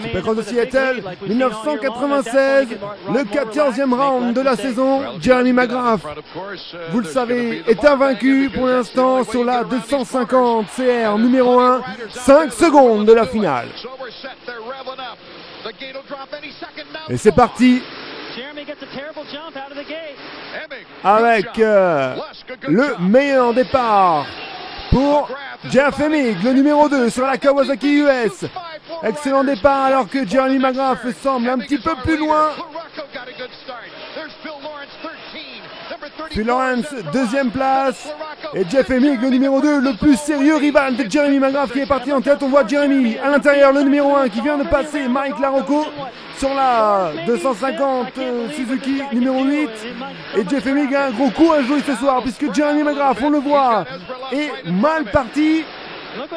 Supercross de Seattle, 1996, le 14e round de la saison. Jeremy McGrath, vous le savez, est invaincu pour l'instant sur la 250 CR numéro 1, 5 secondes de la finale. Et c'est parti avec le meilleur départ pour Jeff Emig, le numéro 2 sur la Kawasaki US. Excellent départ alors que Jeremy McGrath semble un petit peu plus loin. Phil Lawrence, deuxième place. Et Jeff Emig, le numéro 2, le plus sérieux rival de Jeremy McGrath qui est parti en tête. On voit Jeremy à l'intérieur, le numéro 1 qui vient de passer Mike Larocco sur la 250 Suzuki numéro 8. Et Jeff Emig a un gros coup à jouer ce soir puisque Jeremy McGrath, on le voit, est mal parti.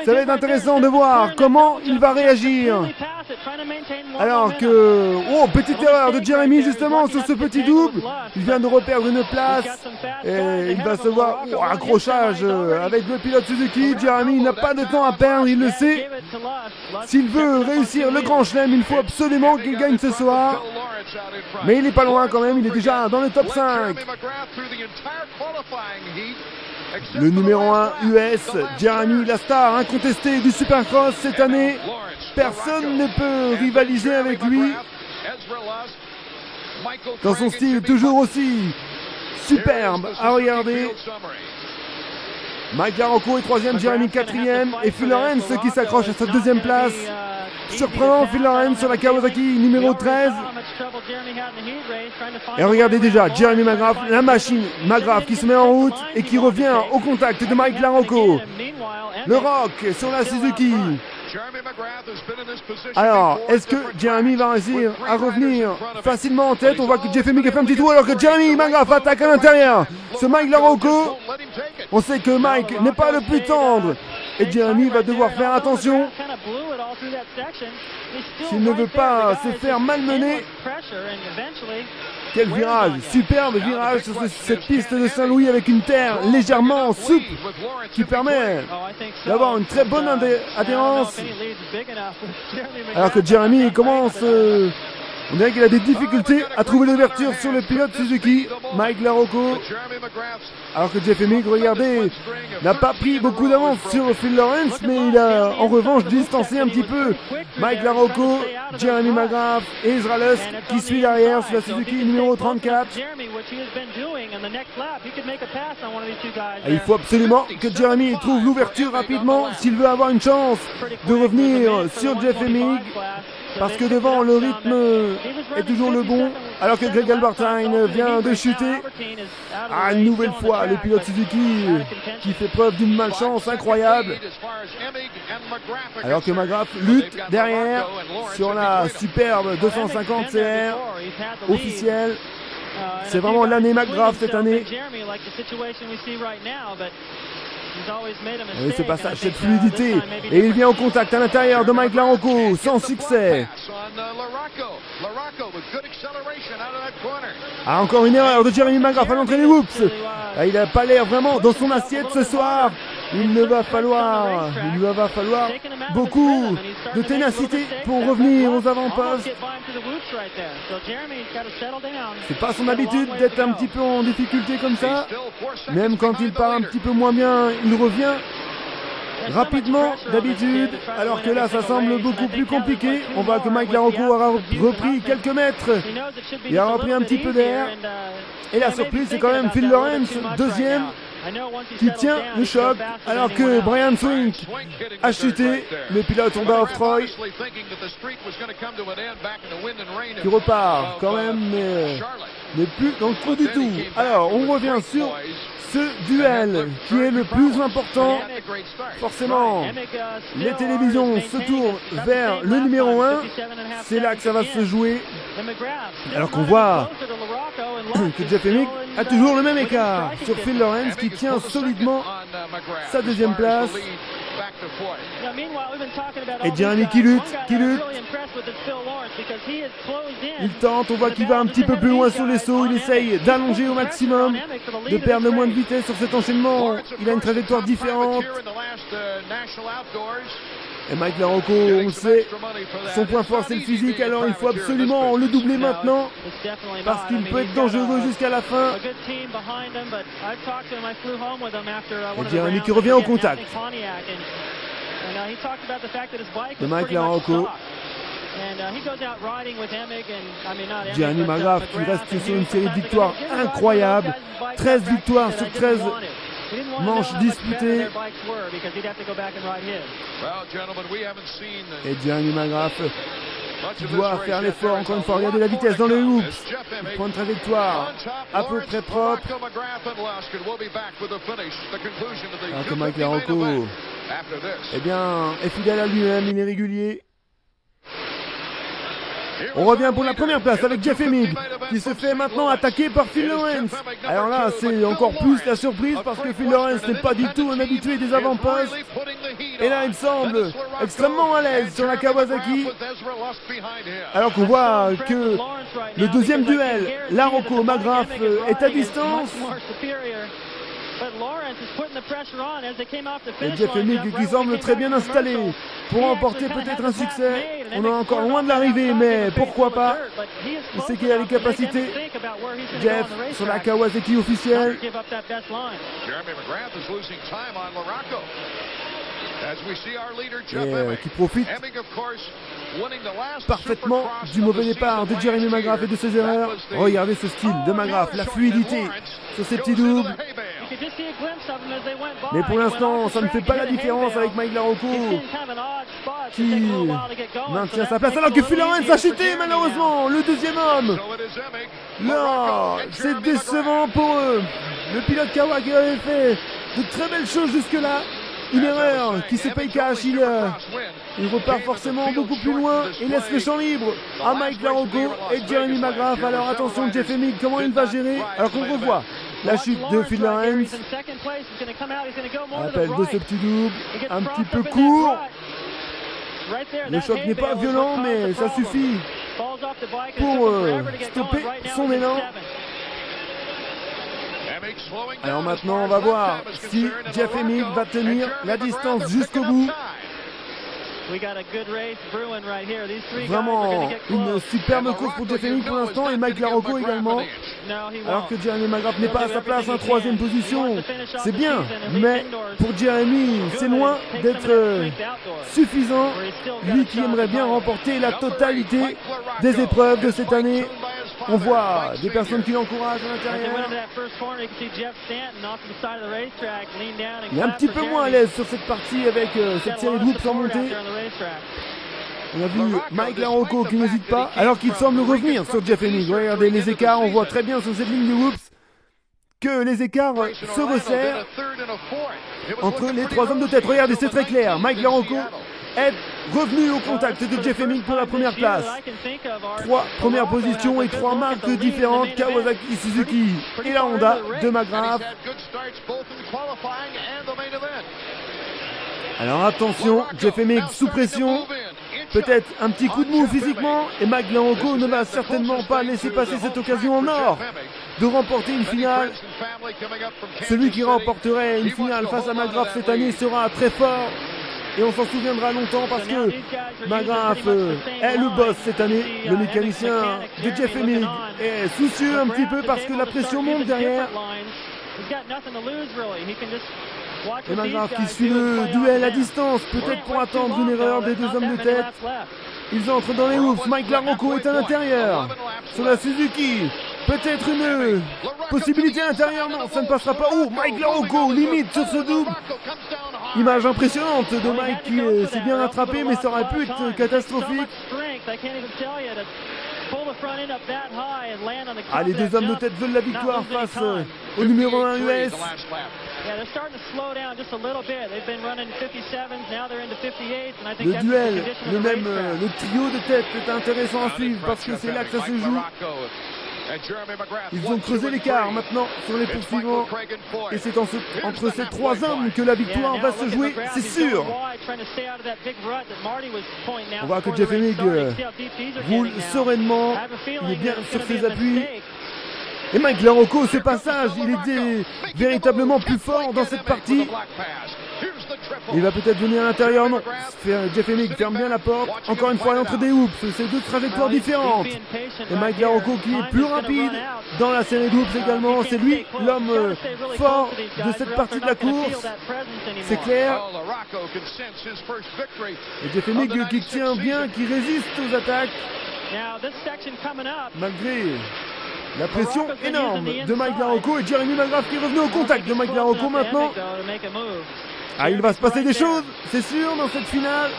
Ça va être intéressant de voir comment il va réagir. Alors que... Oh, petite erreur de Jeremy justement sur ce petit double. Il vient de reperdre une place. Et il va se voir... Oh, accrochage avec le pilote Suzuki. Jeremy n'a pas de temps à perdre, il le sait. S'il veut réussir le Grand Chelem, il faut absolument qu'il gagne ce soir. Mais il n'est pas loin quand même, il est déjà dans le top 5. Le numéro 1 US, Jeremy, la star incontestée du Supercross cette année. Personne ne peut rivaliser avec lui. Dans son style toujours aussi superbe à regarder. Mike Larocco est troisième, Jeremy quatrième. Et Phil Lawrence qui s'accroche à sa deuxième place. Surprenant, Phil Lawrence sur la Kawasaki numéro 13. Et regardez déjà, Jeremy McGrath, la machine McGrath qui se met en route et qui revient au contact de Mike Larocco. Le Rock sur la Suzuki. Alors, est-ce que Jeremy va réussir à revenir facilement en tête? On voit que Jeff Emig a fait un petit trou alors que Jeremy McGrath attaque à l'intérieur. Ce Mike Larocco, on sait que Mike n'est pas le plus tendre. Et Jeremy va devoir faire attention s'il ne veut pas se faire malmener. Quel virage, superbe virage sur cette piste de Saint-Louis avec une terre légèrement souple qui permet d'avoir une très bonne adhérence. Alors que Jeremy commence, on dirait qu'il a des difficultés à trouver l'ouverture sur le pilote Suzuki, Mike Larocco. Alors que Jeff Emig, regardez, n'a pas pris beaucoup d'avance sur Phil Lawrence, mais il a en revanche distancé un petit peu Mike Larocco, Jeremy McGrath et Ezra Lusk qui suit derrière sur la Suzuki numéro 34. Et il faut absolument que Jeremy trouve l'ouverture rapidement s'il veut avoir une chance de revenir sur Jeff Emig. Parce que devant, le rythme est toujours le bon, alors que Greg Albertine vient de chuter. Ah, une nouvelle fois, le pilote Suzuki qui fait preuve d'une malchance incroyable. Alors que McGrath lutte derrière sur la superbe 250 CR officielle. C'est vraiment l'année McGrath cette année. Et ce passage, cette fluidité. Et il vient au contact à l'intérieur de Mike Larocco, sans succès. Ah, encore une erreur de Jeremy McGrath à l'entrée des whoops. Ah, il n'a pas l'air vraiment dans son assiette ce soir. Il va falloir beaucoup de ténacité pour revenir aux avant-postes. C'est pas son habitude d'être un petit peu en difficulté comme ça. Même quand il part un petit peu moins bien, il revient rapidement d'habitude, alors que là ça semble beaucoup plus compliqué. On voit que Mike Larocco aura repris quelques mètres, il a repris un petit peu d'air, et la surprise c'est quand même Phil Lawrence, deuxième, qui tient le choc, alors que Brian Swink a chuté, le pilote Honda of Troy, qui repart quand même, mais n'est plus dans le coup du tout. Alors on revient sur ce duel qui est le plus important. Forcément, les télévisions se tournent vers le numéro 1. C'est là que ça va se jouer. Alors qu'on voit que Jeff Emig a toujours le même écart sur Phil Lawrence qui tient solidement sa deuxième place. Et Jeremy qui lutte. Il tente, on voit qu'il va un petit peu plus loin sur les sauts, il essaye d'allonger au maximum, de perdre le moins de vitesse sur cet enchaînement. Il a une trajectoire différente. Et Mike LaRocco, on le sait, son point fort c'est le physique, alors il faut absolument le doubler maintenant, parce qu'il peut être dangereux jusqu'à la fin. Et Jeremy qui revient au contact. De Mike LaRocco. Jeremy McGrath qui reste sur une série de victoires incroyables. 13 victoires sur 13 manches disputées. Et Jeremy McGrath qui doit faire l'effort encore une fois. Regardez la vitesse dans le hoops. Il prend une trajectoire à peu près propre. Alors que Mike LaRocco, eh bien, est fidèle à lui-même, il est régulier. On revient pour la première place avec Jeff Emig qui se fait maintenant attaquer par Phil Lawrence. Alors là, c'est encore plus la surprise parce que Phil Lawrence n'est pas du tout un habitué des avant-postes. Et là, il semble extrêmement à l'aise sur la Kawasaki. Alors qu'on voit que le deuxième duel, LaRocco-McGrath, est à distance. Et Jeff Emig qui semble très bien installé pour remporter peut-être un succès. On est encore loin de l'arrivée, mais pourquoi pas. Il sait qu'il a les capacités. Jeff sur la Kawasaki officielle. Et qui profite parfaitement du mauvais départ de Jeremy McGrath et de ses erreurs. Regardez ce style de McGrath, la fluidité sur ses petits doubles. Mais pour l'instant, ça ne fait pas la différence avec Mike LaRocco qui maintient sa place alors que Phil Lawrence a chuté malheureusement, le deuxième homme. Là, c'est décevant pour eux. Le pilote Kawasaki avait fait de très belles choses jusque-là. Une erreur qui se paye cash, il repart forcément beaucoup plus loin et laisse le champ libre à Mike LaRocco et Jeremy McGrath. Alors attention, Jeff Emig, comment il va gérer alors qu'on revoit la chute de Phil Lawrence. Rappel de ce petit double, un petit peu court. Le choc n'est pas violent mais ça suffit pour stopper son élan. Alors maintenant on va voir si Jeff Emig va tenir la distance jusqu'au bout. Vraiment une superbe course pour Jeff Emig pour l'instant et Mike LaRocco également. Alors que Jeremy McGrath n'est pas à sa place en troisième position. C'est bien, mais pour Jeremy c'est loin d'être suffisant. Lui qui aimerait bien remporter la totalité des épreuves de cette année. On voit des personnes qui l'encouragent à l'intérieur. Il est un petit peu moins à l'aise sur cette partie avec cette série de hoops en montée. On a vu Mike LaRocco qui n'hésite pas alors qu'il semble revenir sur Jeff Emig. Regardez les écarts, on voit très bien sur cette ligne de hoops que les écarts se resserrent entre les trois hommes de tête. Regardez, c'est très clair. Mike LaRocco est revenu au contact de Jeff Emig pour la première place. 3 premières positions et 3 marques différentes, Kawasaki, Suzuki et la Honda de McGrath. Alors attention, Jeff Emig sous pression. Peut-être un petit coup de mou physiquement et Mike LaRocco ne va certainement pas laisser passer cette occasion en or de remporter une finale. Celui qui remporterait une finale face à McGrath cette année sera très fort. Et on s'en souviendra longtemps parce que McGrath est le boss cette année. Le mécanicien de Jeff Emig est soucieux un petit peu parce que la pression monte derrière. Et McGrath qui suit le duel à distance, peut-être pour attendre une erreur des deux hommes de tête. Ils entrent dans les hoops, Mike LaRocco est à l'intérieur. Sur la Suzuki, peut-être une possibilité à l'intérieur, non, ça ne passera pas. Oh, Mike LaRocco limite sur ce double. Image impressionnante de Mike qui s'est bien rattrapé, mais ça aurait pu être catastrophique. Ah, les deux hommes de tête veulent la victoire face au numéro 1 US. Le duel, le trio de tête est intéressant à suivre parce que c'est là que ça se joue. Ils ont creusé l'écart maintenant sur les poursuivants. Et c'est entre ces trois hommes que la victoire va se jouer, c'est sûr. On voit que Jeff Emig roule sereinement. Il est bien sur ses appuis. Et Mike LaRocco, ce passage, il était véritablement plus fort dans cette partie. Il va peut-être venir à l'intérieur, non. Jeff Emig ferme bien la porte. Encore une fois à l'entrée des hoops. C'est deux trajectoires différentes. Et Mike LaRocco qui est plus rapide dans la série de hoops également. C'est lui l'homme fort de cette partie de la course. C'est clair. Et Jeff Emig qui tient bien, qui résiste aux attaques. Malgré la pression énorme de Mike LaRocco et Jeremy McGrath qui est revenu au contact de Mike LaRocco maintenant. Ah, il va se passer des choses, c'est sûr, dans cette finale.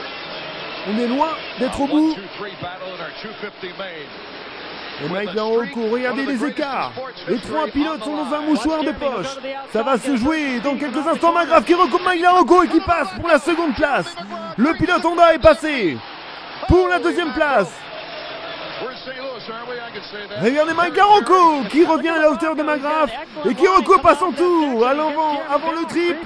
On est loin d'être au bout. Et Mike LaRocco, regardez les écarts. Les trois pilotes sont dans un mouchoir de poche. Ça va se jouer dans quelques instants. McGrath qui recoupe Mike LaRocco et qui passe pour la seconde place. Le pilote Honda est passé pour la deuxième place. Regardez Mike LaRocco qui revient à la hauteur de McGrath et qui recoupe à son tour à l'avant, avant le triple.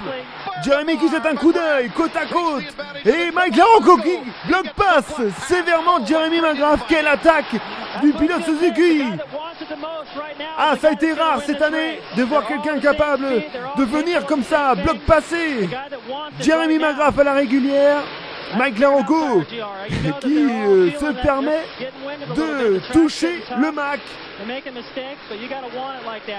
Jeremy qui jette un coup d'œil côte à côte et Mike LaRocco qui bloque passe sévèrement Jeremy McGrath. Quelle attaque du pilote Suzuki. Ah, ça a été rare cette année de voir quelqu'un capable de venir comme ça, bloc passé. Jeremy McGrath à la régulière. Mike LaRocco qui se permet de toucher le Mac.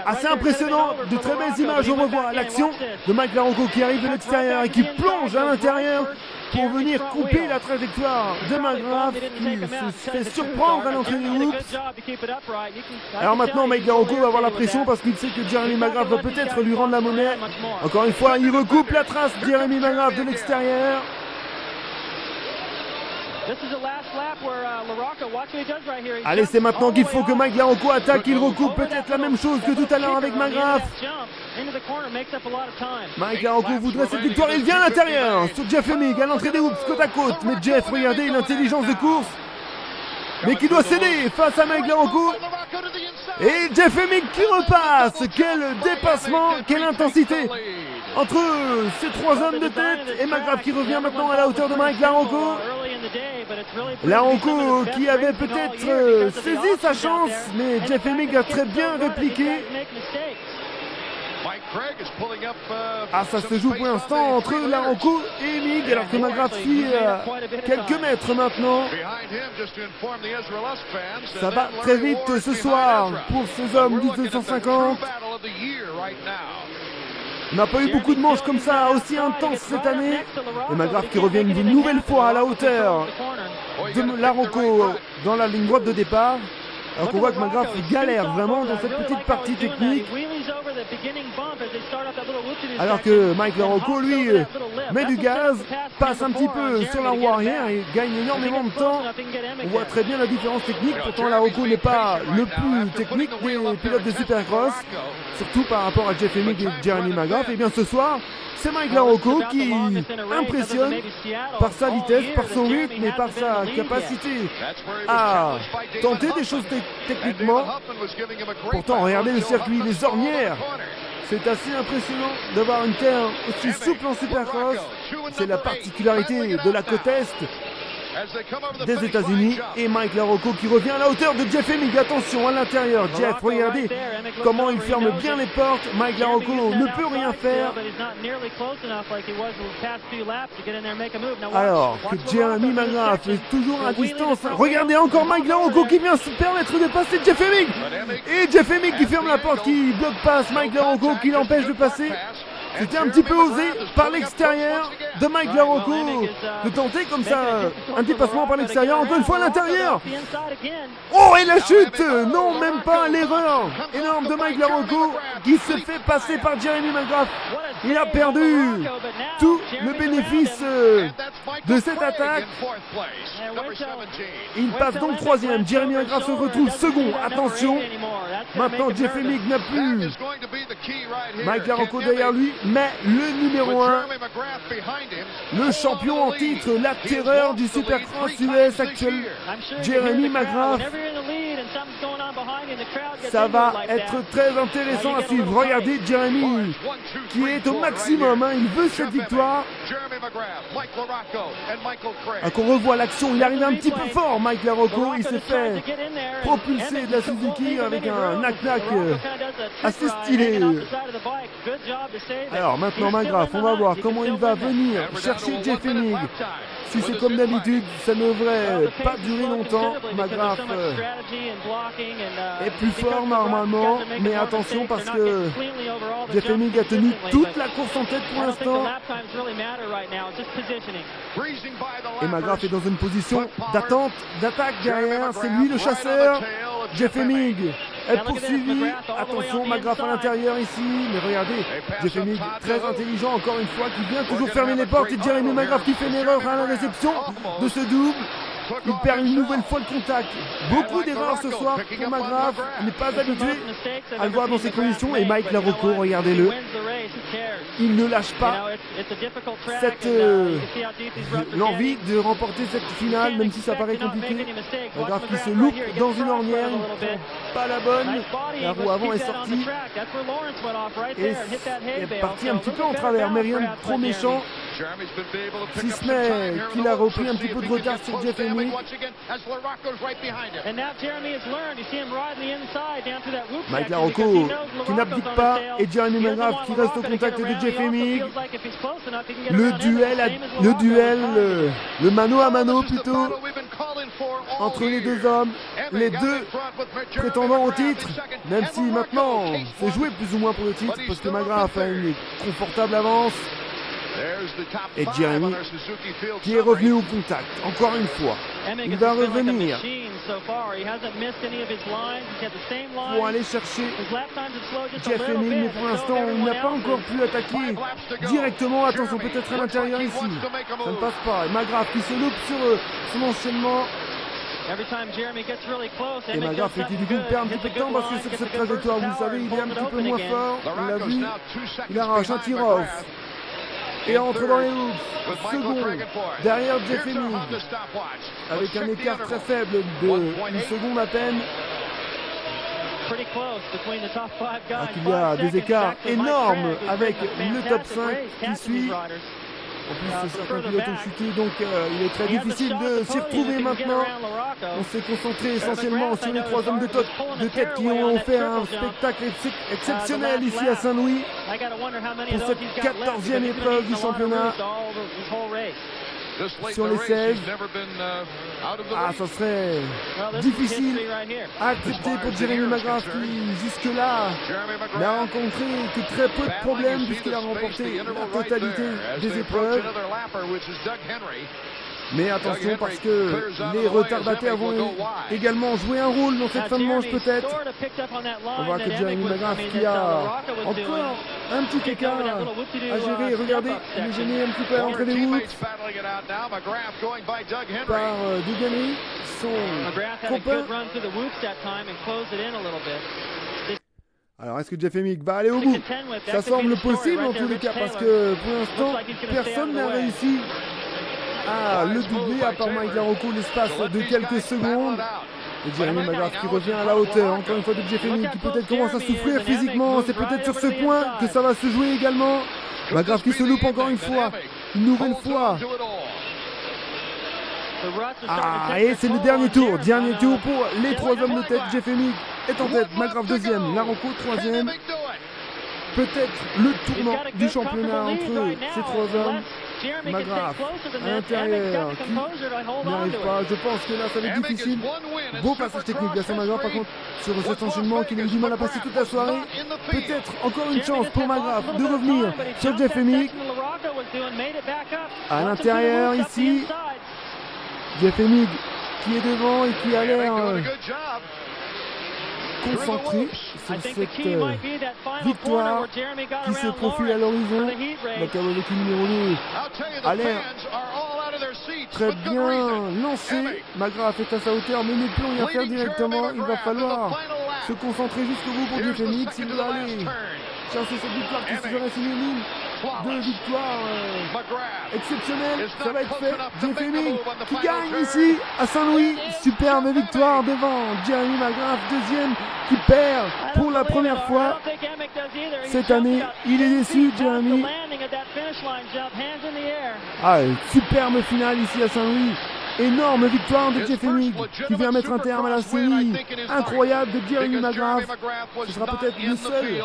Assez impressionnant, de très belles images, on revoit l'action de Mike LaRocco qui arrive de l'extérieur et qui plonge à l'intérieur pour venir couper la trajectoire de McGrath qui se fait surprendre à l'entrée des hoops. Alors maintenant Mike LaRocco va avoir la pression parce qu'il sait que Jeremy McGrath va peut-être lui rendre la monnaie. Encore une fois, il recoupe la trace de Jeremy McGrath de l'extérieur. Allez, c'est maintenant qu'il faut que Mike LaRocco attaque. Il recoupe peut-être la même chose que tout à l'heure avec McGrath. Mike LaRocco voudrait cette victoire. Il vient à l'intérieur sur Jeff Emig à l'entrée des hoops côte à côte. Mais Jeff, regardez l'intelligence de course. Mais qui doit céder face à Mike LaRocco. Et Jeff Emig qui repasse. Quel dépassement, quelle intensité entre ces trois hommes de tête. Et McGrath qui revient maintenant à la hauteur de Mike LaRocco. LaRocco qui avait peut-être saisi sa chance, mais Jeff Emig a très bien répliqué. Ah, ça se joue pour l'instant entre LaRocco et Emig, alors que McGrath suit quelques mètres maintenant. Ça va très vite ce soir pour ces hommes du 250. On n'a pas eu beaucoup de manches comme ça, aussi intenses cette année. Et McGrath qui revient une nouvelle fois à la hauteur de LaRocco dans la ligne droite de départ. Alors qu'on voit que McGrath galère vraiment dans cette petite partie technique. Alors que Mike LaRocco, lui, met du gaz, passe un petit peu sur la roue arrière et gagne énormément de temps. On voit très bien la différence technique. Pourtant, LaRocco n'est pas le plus technique des pilotes de Supercross, surtout par rapport à Jeff Emig et Jeremy McGrath. Et bien ce soir, c'est Mike LaRocco qui impressionne par sa vitesse, par son rythme et par sa capacité à tenter des choses techniquement. Pourtant, regardez le circuit, les ornières. C'est assez impressionnant d'avoir une terre aussi souple en Supercross. C'est la particularité de la côte Est des États-Unis. Et Mike LaRocco qui revient à la hauteur de Jeff Emig. Attention à l'intérieur. Jeff, regardez comment il ferme bien les portes. Mike LaRocco ne peut rien faire. Alors que Jeremy McGrath est toujours à distance. Regardez encore Mike LaRocco qui vient se permettre de passer Jeff Emig. Et Jeff Emig qui ferme la porte, qui bloque passe Mike LaRocco, qui l'empêche de passer. C'était un petit peu osé par l'extérieur de Mike LaRocco de tenter comme ça un dépassement par l'extérieur. Encore une fois à l'intérieur. Oh, et la chute. Non, même pas l'erreur énorme de Mike LaRocco qui se fait passer par Jeremy McGrath. Il a perdu tout le bénéfice de cette attaque. Il passe donc troisième. Jeremy McGrath se retrouve second. Attention. Maintenant Jeff Emig n'a plus Mike LaRocco derrière lui, mais le numéro 1, le champion en titre, la terreur du Supercross US actuel, Jeremy McGrath, Ça va être très intéressant à suivre. Regardez Jeremy qui est au maximum, hein. Il veut cette victoire. Qu'on revoit l'action, il arrive un petit peu fort, Mike LaRocco. Il s'est fait propulser de la Suzuki avec un knack-knack assez stylé. Alors maintenant McGrath, on va voir comment il va venir chercher Jeff Emig. Si c'est comme d'habitude, ça ne devrait pas durer longtemps. McGrath est plus fort normalement, mais attention parce que Jeff Emig a tenu toute la course en tête pour l'instant. Et McGrath est dans une position d'attente, d'attaque derrière. C'est lui le chasseur. Jeff Emig est poursuivi. Attention, McGrath à l'intérieur ici. Mais regardez, Jeff Emig très intelligent encore une fois, qui vient toujours fermer les portes. Et Jeremy McGrath qui fait une erreur à la réception de ce double. Il perd une nouvelle fois le contact. Beaucoup d'erreurs ce soir pour McGrath. Il n'est pas habitué à le voir dans ces conditions. Et Mike LaRocco, regardez-le. Il ne lâche pas l'envie de remporter cette finale, même si ça paraît compliqué. McGrath qui se loupe dans une ornière. Il ne prend pas la bonne. La roue avant est sortie. Et est parti un petit peu en travers, mais rien de trop méchant. Si ce n'est qu'il a repris un petit peu de retard sur Jeff Emig. Mike LaRocco qui n'abdique pas et Jeremy McGrath qui reste au contact de Jeff Emig. Le mano à mano plutôt entre les deux hommes, les deux prétendants au titre, même si maintenant c'est joué plus ou moins pour le titre parce que McGrath a une confortable avance. Et Jeremy qui est revenu au contact, encore une fois. Il va revenir pour aller chercher Jeff Emig, mais pour l'instant il n'a pas encore pu attaquer directement. Attention, peut-être à l'intérieur ici. Ça ne passe pas. Et McGrath qui se loupe sur son enchaînement. Et McGrath qui du coup perd un petit peu de temps parce que sur cette trajectoire, vous le savez, il est un petit peu moins fort. On l'a vu, il arrache un tir-off. Et entre dans les hoops, second, derrière Jeff Emig, avec un écart très faible de une seconde à peine. Donc il y a des écarts énormes avec le top 5 qui suit. En plus, certains pilotes ont chuté, donc il est très difficile de s'y retrouver maintenant. On s'est concentré essentiellement sur les trois hommes de tête qui ont fait un spectacle exceptionnel ici à Saint-Louis pour cette 14e épreuve du championnat. Sur les 16, ça serait difficile à accepter pour Jeremy McGrath qui jusque-là n'a rencontré que très peu de problèmes puisqu'il a remporté la totalité des épreuves. Mais attention parce que les retardataires vont également jouer un rôle dans cette fin de manche peut-être. On voit que Jeremy McGrath qui a encore un petit écart à gérer. Regardez, il est gêné un petit peu à l'entrée des whoops par Dugany, son copain. Alors est-ce que Jeff Emig va aller au bout? Ça semble possible en tous les cas parce que pour l'instant personne n'a réussi à le doubler à part Mike LaRocco l'espace de quelques secondes. Et Jeremy McGrath qui revient à la hauteur encore une fois de Jeff Emig qui peut-être commence à souffrir physiquement. C'est peut-être sur ce point que ça va se jouer également. McGrath qui se loupe encore une fois, une nouvelle fois. Et c'est le dernier tour pour les trois hommes de tête. Jeff Emig est en tête, McGrath deuxième, LaRocco troisième. Peut-être le tournant du championnat entre ces trois hommes. McGrath à l'intérieur qui n'y arrive pas. Je pense que là ça va être difficile. Beau passage technique de McGrath par contre sur cet enchaînement qu'il a eu du mal à passer toute la soirée. Peut-être encore une chance pour McGrath de revenir sur Jeff Emig. À l'intérieur ici, Jeff Emig qui est devant et qui a l'air concentré sur cette victoire qui se profile à l'horizon. La Kawasaki numéro 2 a l'air très bien lancé. McGrath est à sa hauteur mais ne peut rien faire directement. Il va falloir se concentrer jusqu'au bout pour Jeff Emig s'il veut aller chercher cette victoire qui serait synonyme de victoire exceptionnelle. Ça va être fait. Jeff Emig qui gagne ici à Saint-Louis. Superbe victoire devant Jeremy McGrath, deuxième qui perd pour la première fois cette année. Il est déçu, Jeremy. Superbe finale ici à Saint-Louis. Énorme victoire de Jeff Emig qui vient mettre un terme à la série incroyable de Jeremy McGrath. Ce sera peut-être le seul.